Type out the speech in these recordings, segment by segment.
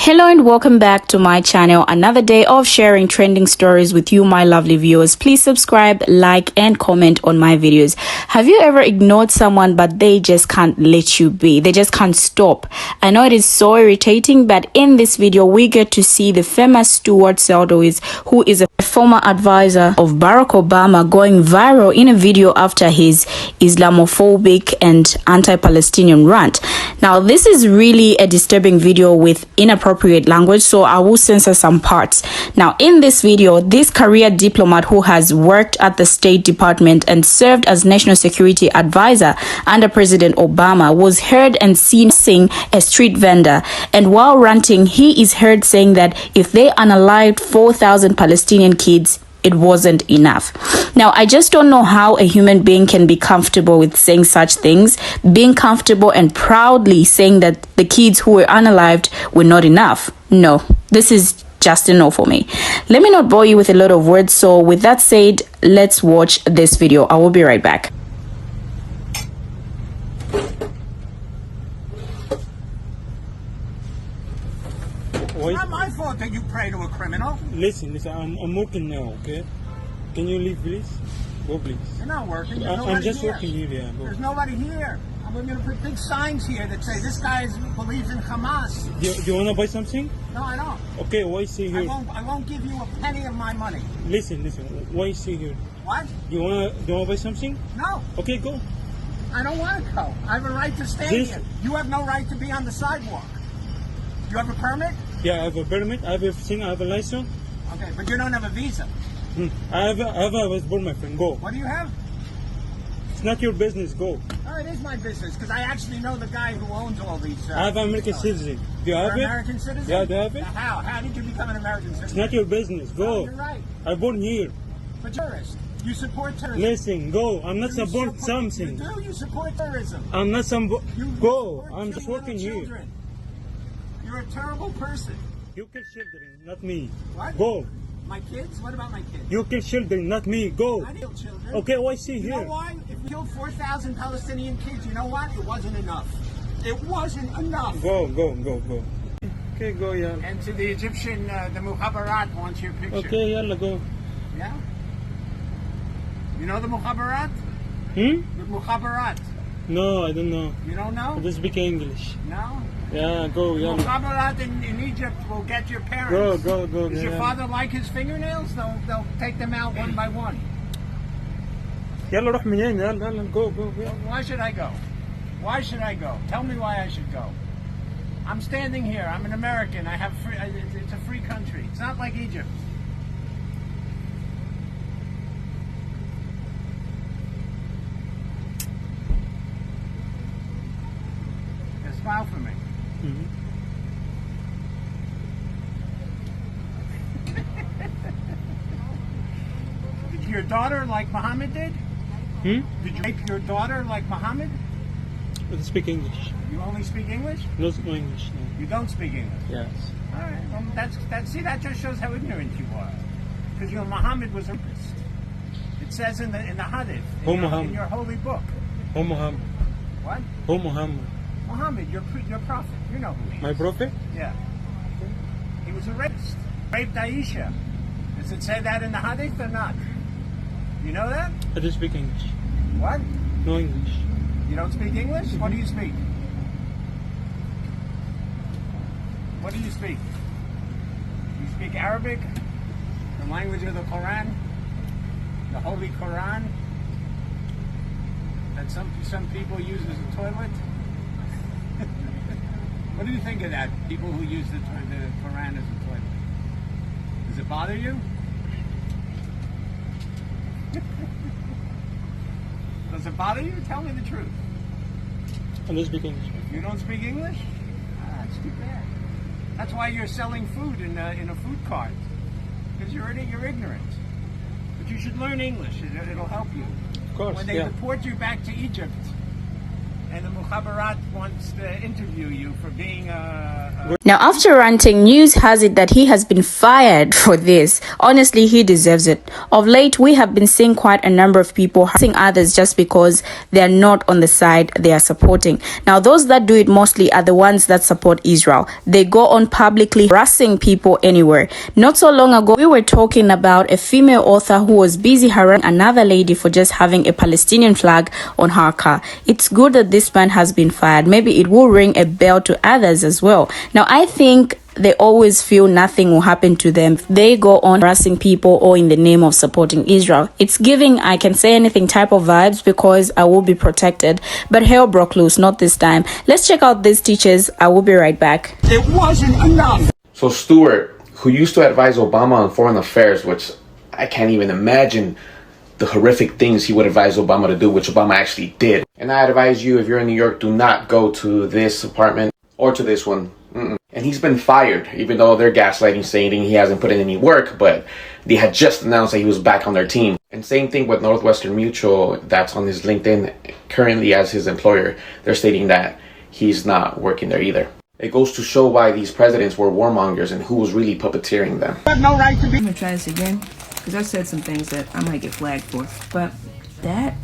Hello and welcome back to my channel. Another day of sharing trending stories with you, my lovely viewers. Please subscribe, like and comment on my videos. Have you ever ignored someone but they just can't let you be? They just can't stop. I know it is so irritating, but in this video we get to see the famous Stuart Seldowitz, who is a former advisor of Barack Obama, going viral in a video after his Islamophobic and anti-Palestinian rant. Now this is really a disturbing video with inappropriate language, so I will censor some parts. Now in this video, this career diplomat who has worked at the State Department and served as national security advisor under President Obama was heard and seen sing a street vendor, and while ranting he is heard saying that if they unalived 4,000 Palestinian kids, it wasn't enough. Now, I just don't know how a human being can be comfortable with saying such things, being comfortable and proudly saying that the kids who were unalived were not enough. No, this is just a no for me. Let me not bore you with a lot of words. So with that said, let's watch this video. I will be right back. It's not my fault that you pray to a criminal. Listen, I'm working now, okay? Can you leave, please? Go, please. You're not working. I'm just here. working here, yeah. Go. There's nobody here. I'm going to put big signs here that say this guy believes in Hamas. Do you want to buy something? No, I don't. Okay, why stay here? I won't give you a penny of my money. Listen, why stay here? What? Do you want to buy something? No. Okay, go. I don't want to go. I have a right to stand here. You have no right to be on the sidewalk. You have a permit? Yeah, I have a permit. I have everything. I have a license. Okay, but you don't have a visa. I have a passport, my friend. Go. What do you have? It's not your business. Go. Oh, it is my business because I actually know the guy who owns all these. I have an American citizen. Do you have it? American citizen? Yeah, do you have it? How? How did you become an American citizen? It's not your business. Go. Oh, you're right. I born here. But terrorist. You support terrorism. Listen, go. I'm not support something. You do. You support terrorism. I'm not some. Go. I'm just Children. working here. You're a terrible person. You kill children, not me. What? Go. My kids? What about my kids? You kill children, not me. Go. I kill children. Okay, why see You here? know why? If we killed 4,000 Palestinian kids, you know what? It wasn't enough. It wasn't enough. Go. Okay, go, yeah. And to the Egyptian, the Mukhabarat wants your picture. Okay, yalla, go. Yeah? You know the Mukhabarat? The Mukhabarat. No, I don't know. You don't know? I just speak English. No? Yeah, go, The yalla. Mukhabarat in Egypt will get your parents. Go. Does your yeah. father like his fingernails? They'll take them out one by one. Yalla, روح منين? يلا, go. Why should I go? Why should I go? Tell me why I should go. I'm standing here. I'm an American. I have free. It's a free country. It's not like Egypt. Yeah, smile for me. Did your daughter like Muhammad did? Did you rape your daughter like Muhammad? I just speak English. You only speak English? No English, no. You don't speak English? Yes. All right. Well, that just shows how ignorant you are. Because Muhammad was a rapist. It says in the Hadith, in your holy book. Oh, Muhammad. What? Oh, Muhammad. Muhammad, your prophet. You know who he is. My prophet? Yeah. He was a rapist. Raped Aisha. Does it say that in the Hadith or not? You know that? I just speak English. What? No English. You don't speak English? What do you speak? What do you speak? You speak Arabic? The language of the Quran? The Holy Quran? That some people use as a toilet? What do you think of that? People who use the Quran as a toilet? Does it bother you? Does it bother you? Tell me the truth. I don't speak English. You don't speak English? Ah, that's too bad. That's why you're selling food in a food cart. Because you're ignorant. But you should learn English. It'll help you. Of course, When they deport you back to Egypt, and the Mukhabarat wants to interview you for being Now, after ranting, news has it that he has been fired for this. Honestly, he deserves it. Of late, we have been seeing quite a number of people harassing others just because they are not on the side they are supporting. Now, those that do it mostly are the ones that support Israel. They go on publicly harassing people anywhere. Not so long ago, we were talking about a female author who was busy harassing another lady for just having a Palestinian flag on her car. It's good that this man has been fired. Maybe it will ring a bell to others as well. Now, I think they always feel nothing will happen to them. They go on harassing people or in the name of supporting Israel. It's giving I can say anything type of vibes because I will be protected. But hell broke loose, not this time. Let's check out these teachers. I will be right back. It wasn't enough. So Stewart, who used to advise Obama on foreign affairs, which I can't even imagine the horrific things he would advise Obama to do, which Obama actually did. And I advise you, if you're in New York, do not go to this apartment or to this one. And he's been fired, even though they're gaslighting, saying he hasn't put in any work, but they had just announced that he was back on their team. And same thing with Northwestern Mutual, that's on his LinkedIn currently as his employer. They're stating that he's not working there either. It goes to show why these presidents were warmongers and who was really puppeteering them. I have no right to be. I'm gonna try this again because I said some things that I might get flagged for. But that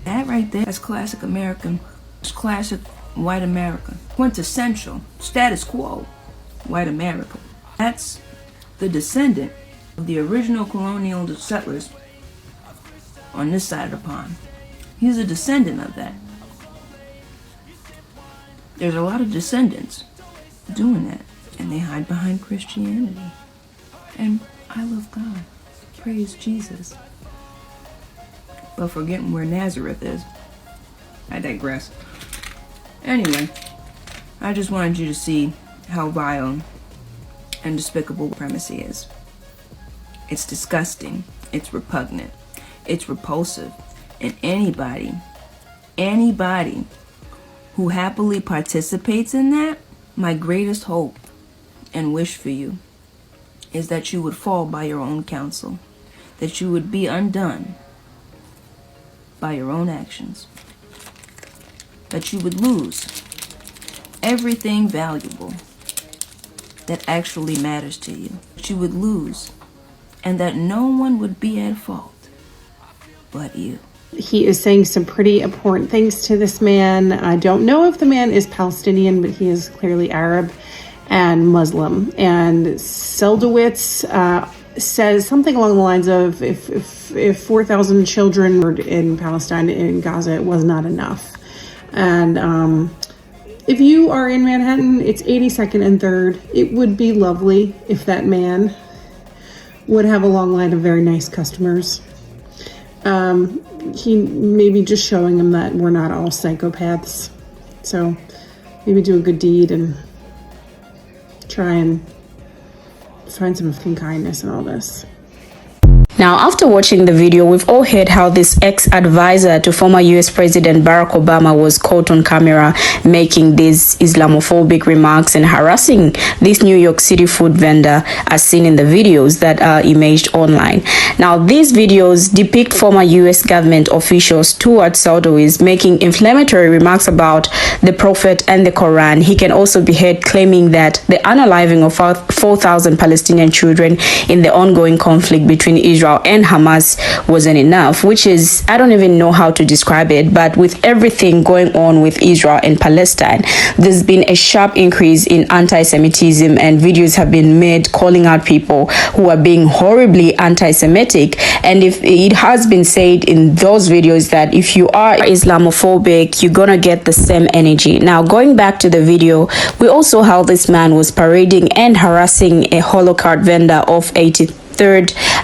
right there, that's classic American. It's classic white America. Quintessential status quo white America. That's the descendant of the original colonial settlers on this side of the pond. He's a descendant of that. There's a lot of descendants doing that, and they hide behind Christianity. And I love God. Praise Jesus. But forgetting where Nazareth is. I digress. Anyway, I just wanted you to see how vile and despicable supremacy is. It's disgusting. It's repugnant. It's repulsive. And anybody who happily participates in that, my greatest hope and wish for you is that you would fall by your own counsel, that you would be undone by your own actions, that you would lose everything valuable that actually matters to you, that you would lose, and that no one would be at fault but you. He is saying some pretty important things to this man. I don't know if the man is Palestinian, but he is clearly Arab and Muslim. And Seldowitz says something along the lines of, if 4,000 children were in Palestine, in Gaza, it was not enough. And if you are in Manhattan, it's 82nd and 3rd. It would be lovely if that man would have a long line of very nice customers. He may be just showing them that we're not all psychopaths. So maybe do a good deed and try and find some kindness in all this. Now, after watching the video, we've all heard how this ex-advisor to former US President Barack Obama was caught on camera making these Islamophobic remarks and harassing this New York City food vendor as seen in the videos that are imaged online. Now, these videos depict former US government officials towards Seldowitz making inflammatory remarks about the Prophet and the Quran. He can also be heard claiming that the unaliving of 4,000 Palestinian children in the ongoing conflict between Israel and Hamas wasn't enough, which is, I don't even know how to describe it, but with everything going on with Israel and Palestine, there's been a sharp increase in anti-Semitism, and videos have been made calling out people who are being horribly anti-Semitic. And if it has been said in those videos that if you are Islamophobic, you're gonna get the same energy. Now, going back to the video, we also saw how this man was parading and harassing a Holocaust vendor off 83rd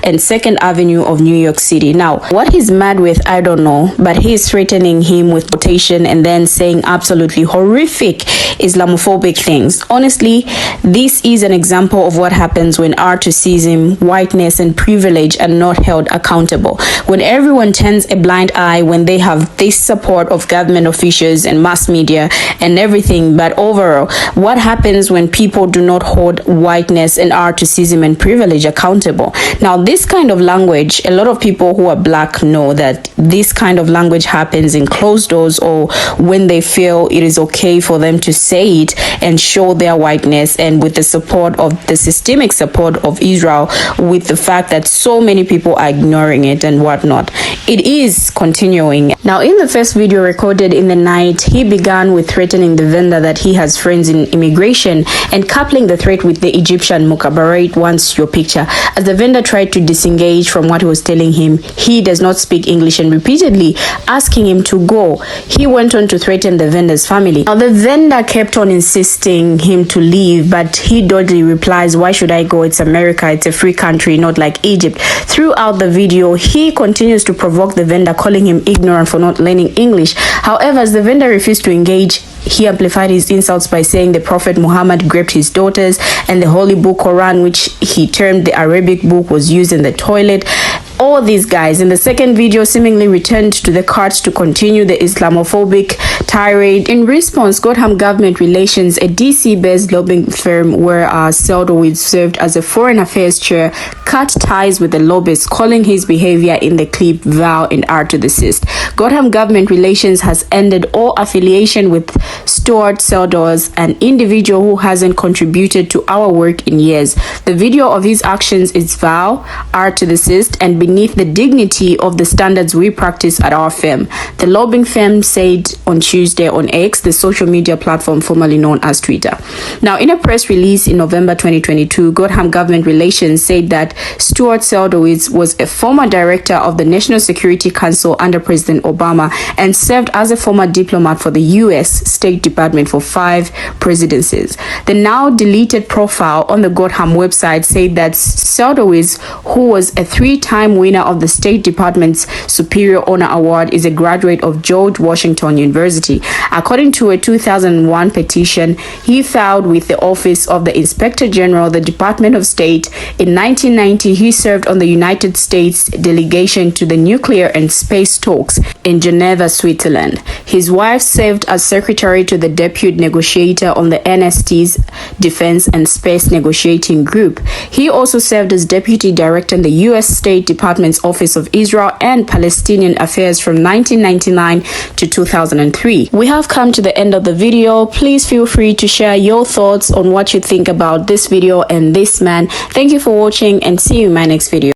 and 2nd Avenue of New York City. Now, what he's mad with, I don't know, but he's threatening him with quotation and then saying absolutely horrific Islamophobic things. Honestly, this is an example of what happens when racism, whiteness, and privilege are not held accountable. When everyone turns a blind eye when they have this support of government officials and mass media and everything, but overall, what happens when people do not hold whiteness and racism and privilege accountable? available. Now, this kind of language, a lot of people who are black know that this kind of language happens in closed doors, or when they feel it is okay for them to say it and show their whiteness, and with the support of the systemic support of Israel, with the fact that so many people are ignoring it and whatnot. It is continuing. Now, in the first video recorded in the night, he began with threatening the vendor that he has friends in immigration and coupling the threat with the Egyptian Mukabarate wants your picture. As the vendor tried to disengage from what he was telling him, he does not speak English, and repeatedly asking him to go. He went on to threaten the vendor's family. Now, the vendor kept on insisting him to leave, but he dodgily replies, "Why should I go? It's America. It's a free country, not like Egypt." Throughout the video, he continues to provoke the vendor, calling him ignorant for not learning English. However, as the vendor refused to engage, he amplified his insults by saying the Prophet Muhammad raped his daughters, and the Holy Book Quran, which he termed the Arabic book, was used in the toilet. All these guys in the second video seemingly returned to the carts to continue the Islamophobic tirade. In response, Godham Government Relations, a DC-based lobbying firm where Seldowitz served as a foreign affairs chair, cut ties with the lobbyist, calling his behavior in the clip vile and art to the cyst. Godham Government Relations has ended all affiliation with Stuart Seldowitz, an individual who hasn't contributed to our work in years. The video of his actions is vile, art to the cyst, and beneath the dignity of the standards we practice at our firm, the lobbying firm said on Tuesday on X, the social media platform formerly known as Twitter. Now, in a press release in November 2022, Godham Government Relations said that Stuart Seldowitz was a former director of the National Security Council under President Obama and served as a former diplomat for the U.S. State Department for 5 presidencies. The now deleted profile on the Godham website said that Seldowitz, who was a 3-time winner of the State Department's Superior Honor Award, is a graduate of George Washington University. According to a 2001 petition he filed with the Office of the Inspector General, the Department of State, in 1990 he served on the United States delegation to the nuclear and space talks in Geneva, Switzerland. His wife served as secretary to the deputy negotiator on the NST's Defense and Space Negotiating Group. He also served as deputy director in the U.S. State Department's Office of Israel and Palestinian Affairs from 1999 to 2003. We have come to the end of the video. Please feel free to share your thoughts on what you think about this video and this man. Thank you for watching, and see you in my next video.